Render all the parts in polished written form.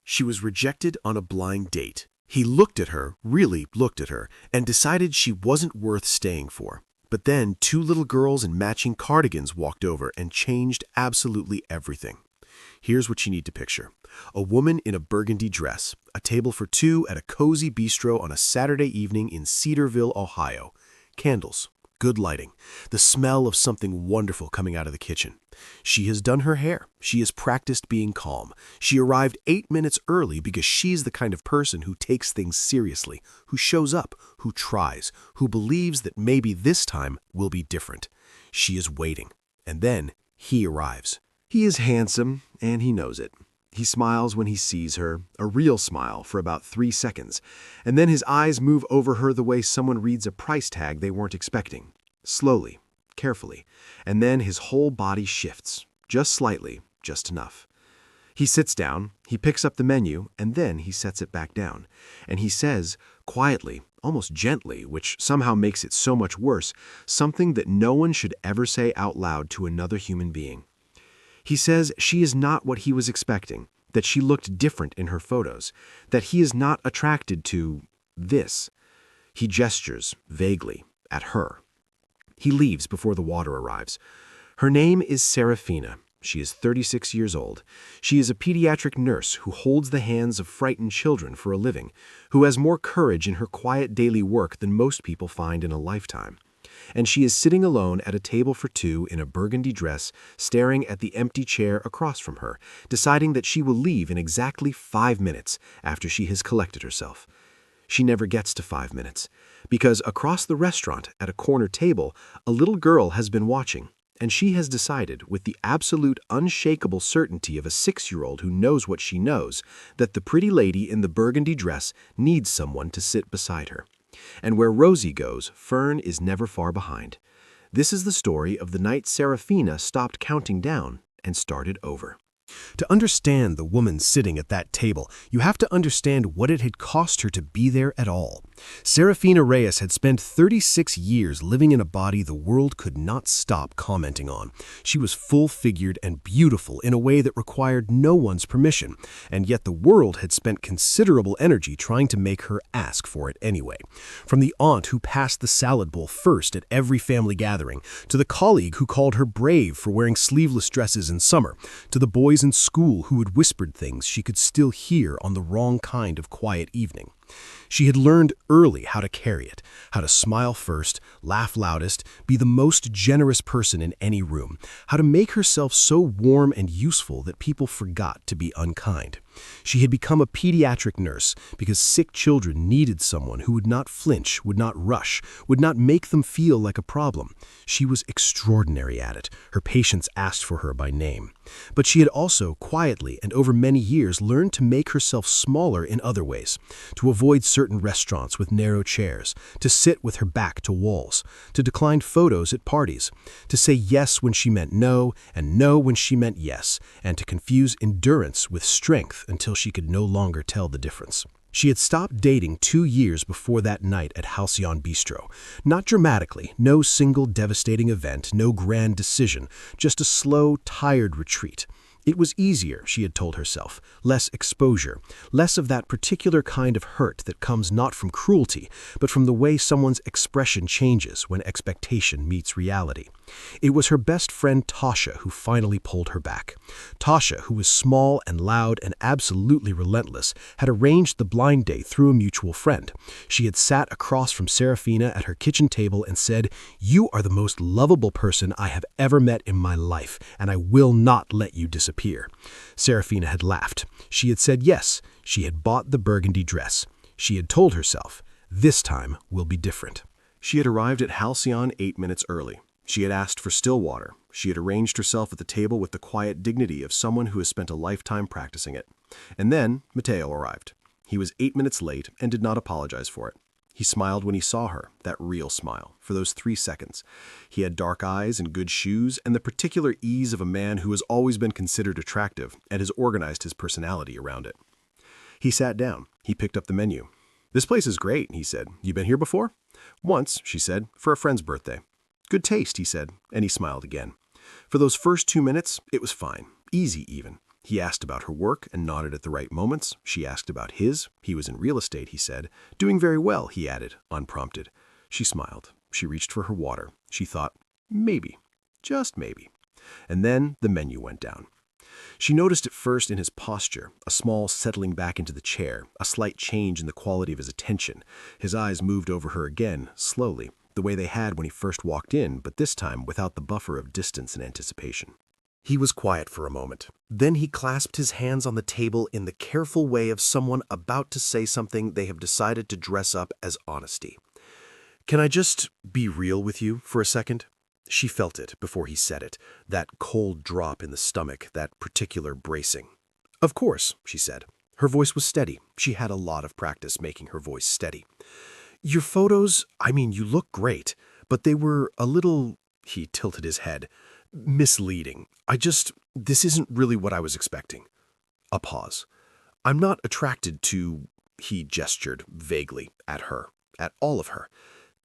She was rejected on a blind date. He looked at her, really looked at her, and decided she wasn't worth staying for. But then 2 little girls in matching cardigans walked over and changed absolutely everything. Here's what you need to picture. A woman in a burgundy dress, a table for 2 at a cozy bistro on a Saturday evening in Cedarville, Ohio. Candles, good lighting, the smell of something wonderful coming out of the kitchen. She has done her hair. She has practiced being calm. She arrived 8 minutes early because she's the kind of person who takes things seriously, who shows up, who tries, who believes that maybe this time will be different. She is waiting. And then he arrives. He is handsome, and he knows it. He smiles when he sees her, a real smile for about 3 seconds, and then his eyes move over her the way someone reads a price tag they weren't expecting. Slowly, carefully, and then his whole body shifts, just slightly, just enough. He sits down, he picks up the menu, and then he sets it back down. And he says, quietly, almost gently, which somehow makes it so much worse, something that no one should ever say out loud to another human being. He says she is not what he was expecting, that she looked different in her photos, that he is not attracted to this. He gestures, vaguely, at her. He leaves before the water arrives. Her name is Serafina. She is 36 years old. She is a pediatric nurse who holds the hands of frightened children for a living, who has more courage in her quiet daily work than most people find in a lifetime. And she is sitting alone at a table for 2 in a burgundy dress, staring at the empty chair across from her, deciding that she will leave in exactly 5 minutes after she has collected herself. She never gets to 5 minutes, because across the restaurant at a corner table, a little girl has been watching, and she has decided, with the absolute unshakable certainty of a 6-year-old who knows what she knows, that the pretty lady in the burgundy dress needs someone to sit beside her. And where Rosie goes, Fern is never far behind. This is the story of the night Serafina stopped counting down and started over. To understand the woman sitting at that table, you have to understand what it had cost her to be there at all. Serafina Reyes had spent 36 years living in a body the world could not stop commenting on. She was full-figured and beautiful in a way that required no one's permission, and yet the world had spent considerable energy trying to make her ask for it anyway. From the aunt who passed the salad bowl first at every family gathering, to the colleague who called her brave for wearing sleeveless dresses in summer, to the boys in school who had whispered things she could still hear on the wrong kind of quiet evening. She had learned early how to carry it, how to smile first, laugh loudest, be the most generous person in any room, how to make herself so warm and useful that people forgot to be unkind. She had become a pediatric nurse because sick children needed someone who would not flinch, would not rush, would not make them feel like a problem. She was extraordinary at it. Her patients asked for her by name. But she had also, quietly and over many years, learned to make herself smaller in other ways, to avoid certain restaurants with narrow chairs, to sit with her back to walls, to decline photos at parties, to say yes when she meant no and no when she meant yes, and to confuse endurance with strength until she could no longer tell the difference. She had stopped dating 2 years before that night at Halcyon Bistro. Not dramatically, no single devastating event, no grand decision, just a slow, tired retreat. It was easier, she had told herself, less exposure, less of that particular kind of hurt that comes not from cruelty, but from the way someone's expression changes when expectation meets reality. It was her best friend Tasha who finally pulled her back. Tasha, who was small and loud and absolutely relentless, had arranged the blind date through a mutual friend. She had sat across from Serafina at her kitchen table and said, "You are the most lovable person I have ever met in my life, and I will not let you disappear." Serafina had laughed. She had said yes. She had bought the burgundy dress. She had told herself, this time will be different. She had arrived at Halcyon 8 minutes early. She had asked for still water. She had arranged herself at the table with the quiet dignity of someone who has spent a lifetime practicing it. And then Mateo arrived. He was 8 minutes late and did not apologize for it. He smiled when he saw her, that real smile, for those 3 seconds. He had dark eyes and good shoes and the particular ease of a man who has always been considered attractive and has organized his personality around it. He sat down. He picked up the menu. "This place is great," he said. "You been here before?" "Once," she said, "for a friend's birthday." "Good taste," he said, and he smiled again. For those first 2 minutes, it was fine, easy even. He asked about her work and nodded at the right moments. She asked about his. He was in real estate, he said. Doing very well, he added, unprompted. She smiled. She reached for her water. She thought, maybe, just maybe. And then the menu went down. She noticed it first in his posture, a small settling back into the chair, a slight change in the quality of his attention. His eyes moved over her again, slowly, the way they had when he first walked in, but this time without the buffer of distance and anticipation. He was quiet for a moment. Then he clasped his hands on the table in the careful way of someone about to say something they have decided to dress up as honesty. "Can I just be real with you for a second?" She felt it before he said it, that cold drop in the stomach, that particular bracing. "Of course," she said. Her voice was steady. She had a lot of practice making her voice steady. "Your photos, you look great, but they were a little," he tilted his head, "misleading. This isn't really what I was expecting." A pause. "I'm not attracted to," he gestured vaguely at her, at all of her.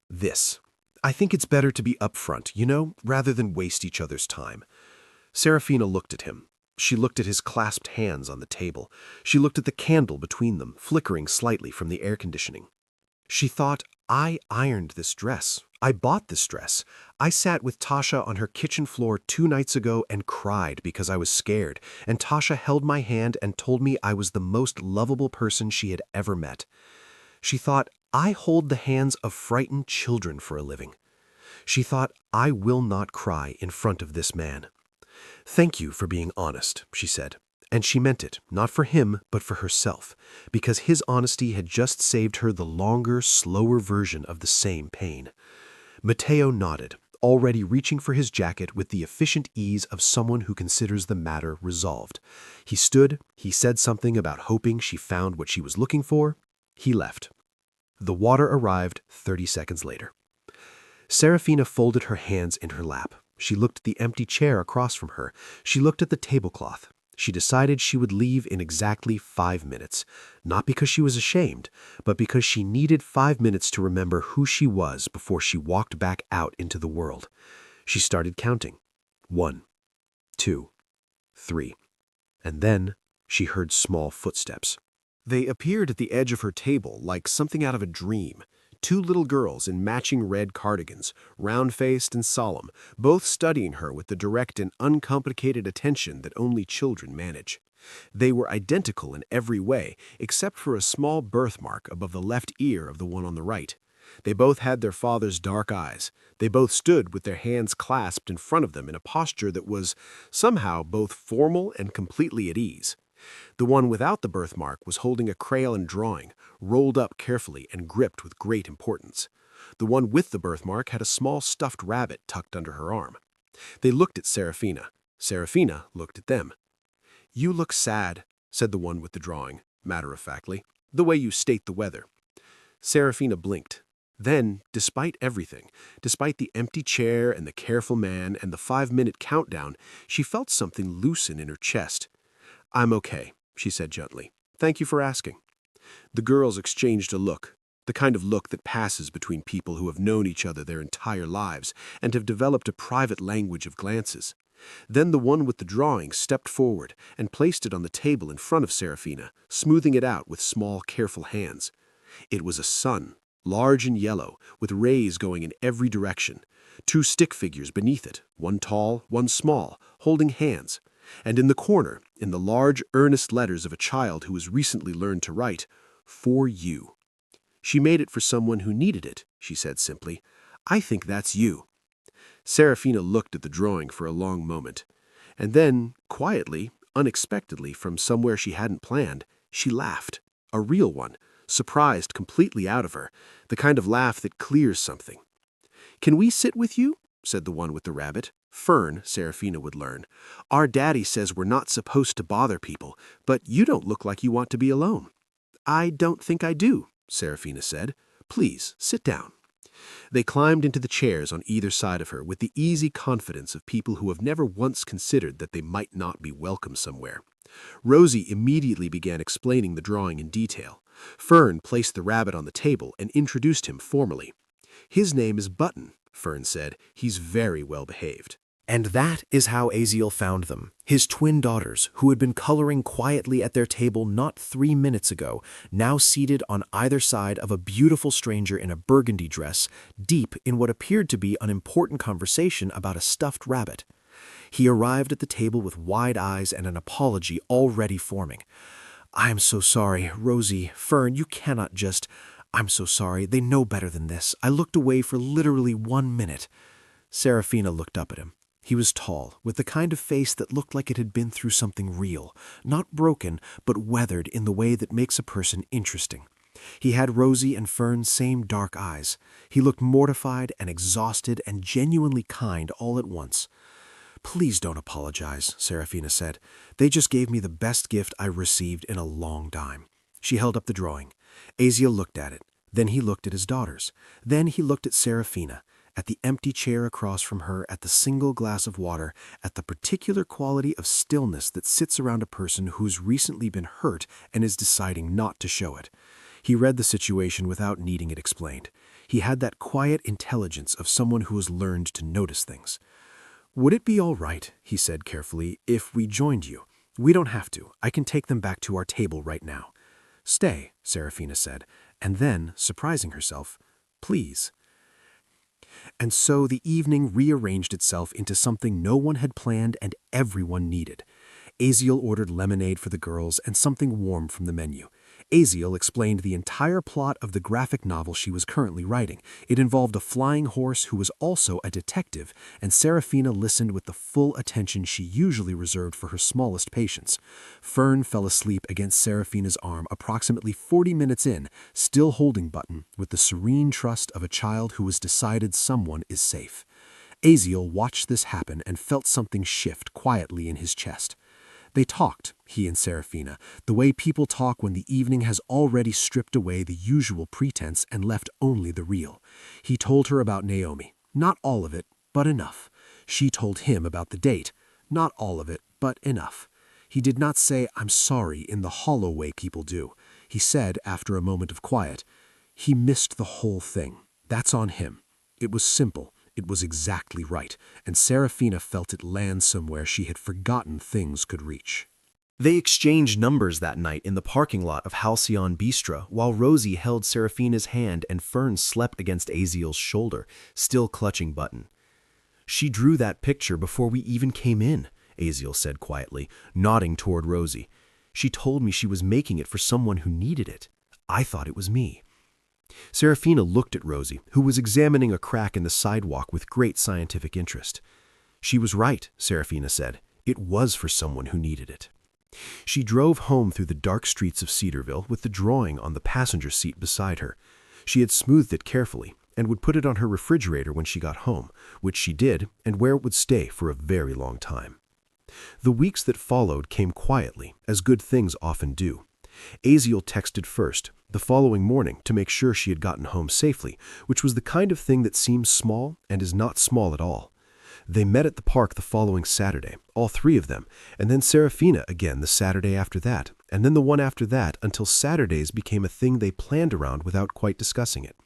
"This. I think it's better to be upfront, rather than waste each other's time." Serafina looked at him. She looked at his clasped hands on the table. She looked at the candle between them, flickering slightly from the air conditioning. She thought, I ironed this dress. I bought this dress. I sat with Tasha on her kitchen floor 2 nights ago and cried because I was scared, and Tasha held my hand and told me I was the most lovable person she had ever met. She thought, I hold the hands of frightened children for a living. She thought, I will not cry in front of this man. "Thank you for being honest," she said. And she meant it, not for him, but for herself, because his honesty had just saved her the longer, slower version of the same pain. Matteo nodded, already reaching for his jacket with the efficient ease of someone who considers the matter resolved. He stood, he said something about hoping she found what she was looking for. He left. The water arrived 30 seconds later. Serafina folded her hands in her lap. She looked at the empty chair across from her. She looked at the tablecloth. She decided she would leave in exactly 5 minutes, not because she was ashamed, but because she needed 5 minutes to remember who she was before she walked back out into the world. She started counting. 1, 2, 3. And then she heard small footsteps. They appeared at the edge of her table like something out of a dream. 2 little girls in matching red cardigans, round-faced and solemn, both studying her with the direct and uncomplicated attention that only children manage. They were identical in every way, except for a small birthmark above the left ear of the one on the right. They both had their father's dark eyes. They both stood with their hands clasped in front of them in a posture that was, somehow, both formal and completely at ease. The one without the birthmark was holding a crayon drawing, rolled up carefully and gripped with great importance. The one with the birthmark had a small stuffed rabbit tucked under her arm. They looked at Serafina. Serafina looked at them. "You look sad," said the one with the drawing, matter-of-factly, "the way you state the weather." Serafina blinked. Then, despite everything, despite the empty chair and the careful man and the 5-minute countdown, she felt something loosen in her chest. "I'm okay," she said gently. "Thank you for asking." The girls exchanged a look, the kind of look that passes between people who have known each other their entire lives and have developed a private language of glances. Then the one with the drawing stepped forward and placed it on the table in front of Serafina, smoothing it out with small, careful hands. It was a sun, large and yellow, with rays going in every direction. 2 stick figures beneath it, one tall, one small, holding hands. And in the corner, in the large, earnest letters of a child who has recently learned to write, "For you." "She made it for someone who needed it," she said simply. "I think that's you." Serafina looked at the drawing for a long moment. And then, quietly, unexpectedly, from somewhere she hadn't planned, she laughed. A real one, surprised completely out of her, the kind of laugh that clears something. "Can we sit with you?" said the one with the rabbit. Fern, Serafina would learn. "Our daddy says we're not supposed to bother people, but you don't look like you want to be alone." "I don't think I do," Serafina said. "Please, sit down." They climbed into the chairs on either side of her with the easy confidence of people who have never once considered that they might not be welcome somewhere. Rosie immediately began explaining the drawing in detail. Fern placed the rabbit on the table and introduced him formally. "His name is Button," Fern said. "He's very well behaved." And that is how Aziel found them, his twin daughters, who had been coloring quietly at their table not 3 minutes ago, now seated on either side of a beautiful stranger in a burgundy dress, deep in what appeared to be an important conversation about a stuffed rabbit. He arrived at the table with wide eyes and an apology already forming. "I am so sorry, Rosie, Fern, you cannot just... I'm so sorry, they know better than this. I looked away for literally 1 minute." Serafina looked up at him. He was tall, with the kind of face that looked like it had been through something real, not broken, but weathered in the way that makes a person interesting. He had Rosie and Fern's same dark eyes. He looked mortified and exhausted and genuinely kind all at once. "Please don't apologize," Serafina said. "They just gave me the best gift I received in a long time." She held up the drawing. Aziel looked at it. Then he looked at his daughters. Then he looked at Serafina, at the empty chair across from her, at the single glass of water, at the particular quality of stillness that sits around a person who's recently been hurt and is deciding not to show it. He read the situation without needing it explained. He had that quiet intelligence of someone who has learned to notice things. "Would it be all right," he said carefully, "if we joined you? We don't have to. I can take them back to our table right now." "Stay," Serafina said, and then, surprising herself, "Please." And so the evening rearranged itself into something no one had planned and everyone needed. Aziel ordered lemonade for the girls and something warm from the menu. Aziel explained the entire plot of the graphic novel she was currently writing. It involved a flying horse who was also a detective, and Serafina listened with the full attention she usually reserved for her smallest patients. Fern fell asleep against Serafina's arm approximately 40 minutes in, still holding Button, with the serene trust of a child who has decided someone is safe. Aziel watched this happen and felt something shift quietly in his chest. They talked, he and Serafina, the way people talk when the evening has already stripped away the usual pretense and left only the real. He told her about Naomi. Not all of it, but enough. She told him about the date. Not all of it, but enough. He did not say, "I'm sorry," in the hollow way people do. He said, after a moment of quiet, "He missed the whole thing. That's on him. It was simple. It was exactly right, and Serafina felt it land somewhere she had forgotten things could reach." They exchanged numbers that night in the parking lot of Halcyon Bistro, while Rosie held Serafina's hand and Fern slept against Aziel's shoulder, still clutching Button. "She drew that picture before we even came in," Aziel said quietly, nodding toward Rosie. "She told me she was making it for someone who needed it. I thought it was me." Serafina looked at Rosie, who was examining a crack in the sidewalk with great scientific interest. "She was right," Serafina said. "It was for someone who needed it." She drove home through the dark streets of Cedarville with the drawing on the passenger seat beside her. She had smoothed it carefully and would put it on her refrigerator when she got home, which she did, and where it would stay for a very long time. The weeks that followed came quietly, as good things often do. Aziel texted first, the following morning, to make sure she had gotten home safely, which was the kind of thing that seems small and is not small at all. They met at the park the following Saturday, all three of them, and then Serafina again the Saturday after that, and then the one after that, until Saturdays became a thing they planned around without quite discussing it.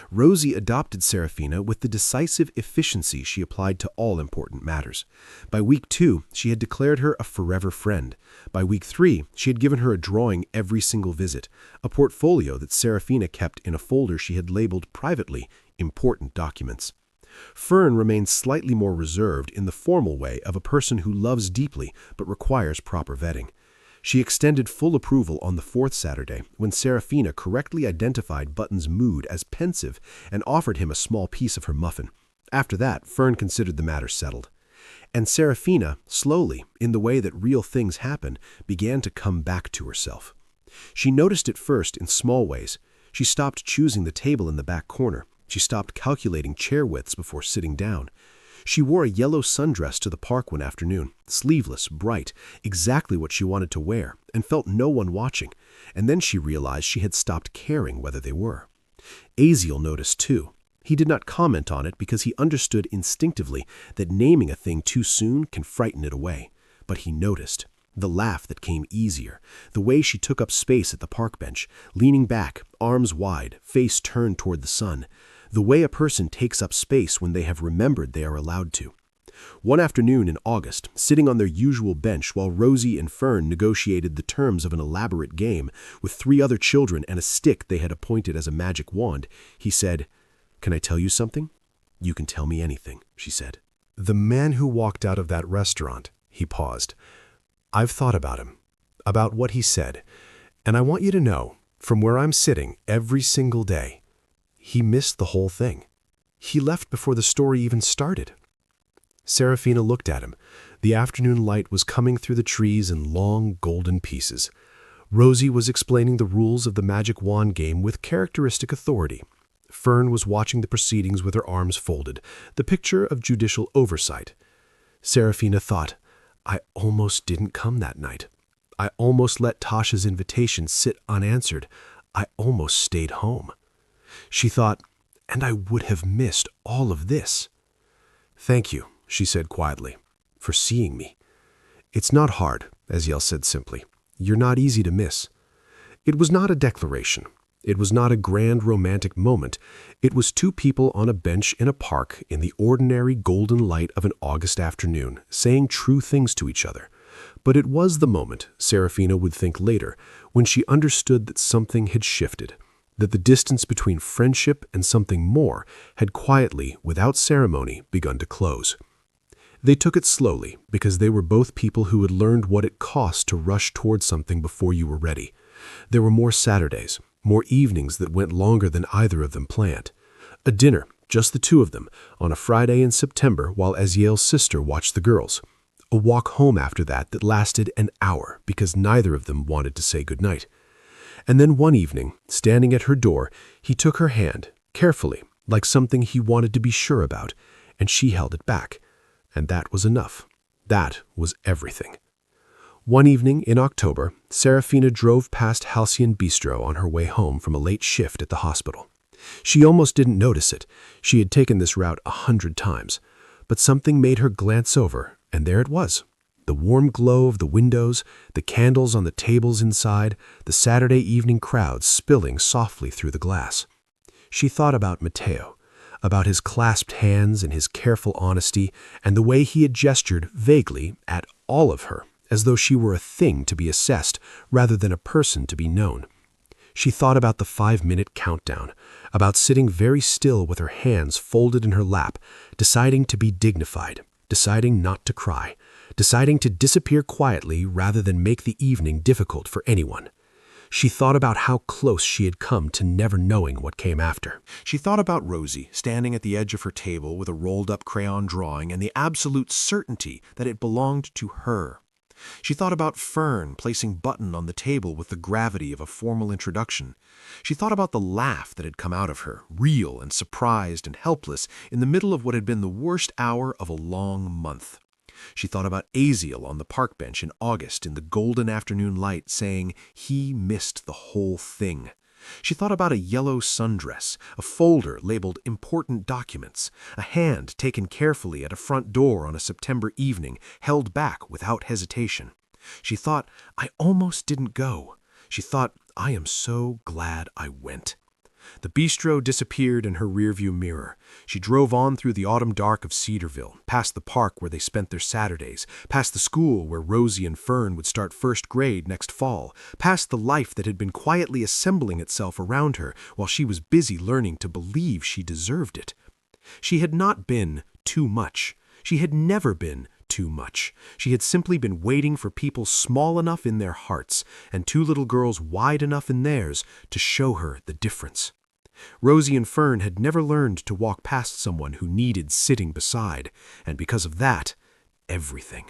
Rosie adopted Serafina with the decisive efficiency she applied to all important matters. By week 2, she had declared her a forever friend. By week 3, she had given her a drawing every single visit, a portfolio that Serafina kept in a folder she had labeled privately "Important Documents." Fern remained slightly more reserved in the formal way of a person who loves deeply but requires proper vetting. She extended full approval on the 4th Saturday when Serafina correctly identified Button's mood as pensive and offered him a small piece of her muffin. After that, Fern considered the matter settled. And Serafina, slowly, in the way that real things happen, began to come back to herself. She noticed it first in small ways. She stopped choosing the table in the back corner. She stopped calculating chair widths before sitting down. She wore a yellow sundress to the park one afternoon, sleeveless, bright, exactly what she wanted to wear, and felt no one watching, and then she realized she had stopped caring whether they were. Aziel noticed too. He did not comment on it because he understood instinctively that naming a thing too soon can frighten it away. But he noticed. The laugh that came easier, the way she took up space at the park bench, leaning back, arms wide, face turned toward the sun, the way a person takes up space when they have remembered they are allowed to. One afternoon in August, sitting on their usual bench while Rosie and Fern negotiated the terms of an elaborate game with 3 other children and a stick they had appointed as a magic wand, he said, "Can I tell you something?" "You can tell me anything," she said. "The man who walked out of that restaurant," he paused. "I've thought about him, about what he said, and I want you to know, from where I'm sitting every single day, he missed the whole thing. He left before the story even started." Serafina looked at him. The afternoon light was coming through the trees in long, golden pieces. Rosie was explaining the rules of the magic wand game with characteristic authority. Fern was watching the proceedings with her arms folded, the picture of judicial oversight. Serafina thought, "I almost didn't come that night. I almost let Tasha's invitation sit unanswered. I almost stayed home." She thought, "And I would have missed all of this." "Thank you," she said quietly, "for seeing me. It's not hard," Aziel said simply. "You're not easy to miss." It was not a declaration. It was not a grand romantic moment. It was 2 people on a bench in a park in the ordinary golden light of an August afternoon, saying true things to each other. But it was the moment, Serafina would think later, when she understood that something had shifted, that the distance between friendship and something more had quietly, without ceremony, begun to close. They took it slowly because they were both people who had learned what it cost to rush towards something before you were ready. There were more Saturdays, more evenings that went longer than either of them planned. A dinner, just the 2 of them, on a Friday in September while Aziel's sister watched the girls. A walk home after that lasted an hour because neither of them wanted to say goodnight. And then one evening, standing at her door, he took her hand, carefully, like something he wanted to be sure about, and she held it back. And that was enough. That was everything. One evening in October, Serafina drove past Halcyon Bistro on her way home from a late shift at the hospital. She almost didn't notice it. She had taken this route 100 times. But something made her glance over, and there it was. The warm glow of the windows, the candles on the tables inside, the Saturday evening crowds spilling softly through the glass. She thought about Mateo, about his clasped hands and his careful honesty, and the way he had gestured vaguely at all of her, as though she were a thing to be assessed rather than a person to be known. She thought about the 5-minute countdown, about sitting very still with her hands folded in her lap, deciding to be dignified, deciding not to cry, deciding to disappear quietly rather than make the evening difficult for anyone. She thought about how close she had come to never knowing what came after. She thought about Rosie standing at the edge of her table with a rolled-up crayon drawing and the absolute certainty that it belonged to her. She thought about Fern placing Button on the table with the gravity of a formal introduction. She thought about the laugh that had come out of her, real and surprised and helpless, in the middle of what had been the worst hour of a long month. She thought about Aziel on the park bench in August in the golden afternoon light saying he missed the whole thing. She thought about a yellow sundress, a folder labeled important documents, a hand taken carefully at a front door on a September evening, held back without hesitation. She thought, I almost didn't go. She thought, I am so glad I went. The bistro disappeared in her rearview mirror. She drove on through the autumn dark of Cedarville, past the park where they spent their Saturdays, past the school where Rosie and Fern would start first grade next fall, past the life that had been quietly assembling itself around her while she was busy learning to believe she deserved it. She had not been too much. She had never been too much. She had simply been waiting for people small enough in their hearts and 2 little girls wide enough in theirs to show her the difference. Rosie and Fern had never learned to walk past someone who needed sitting beside, and because of that, everything.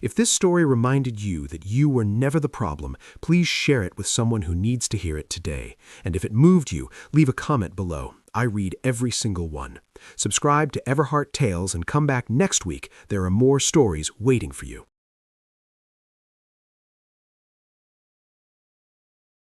If this story reminded you that you were never the problem, please share it with someone who needs to hear it today. And if it moved you, leave a comment below. I read every single one. Subscribe to Everhart Tales and come back next week. There are more stories waiting for you.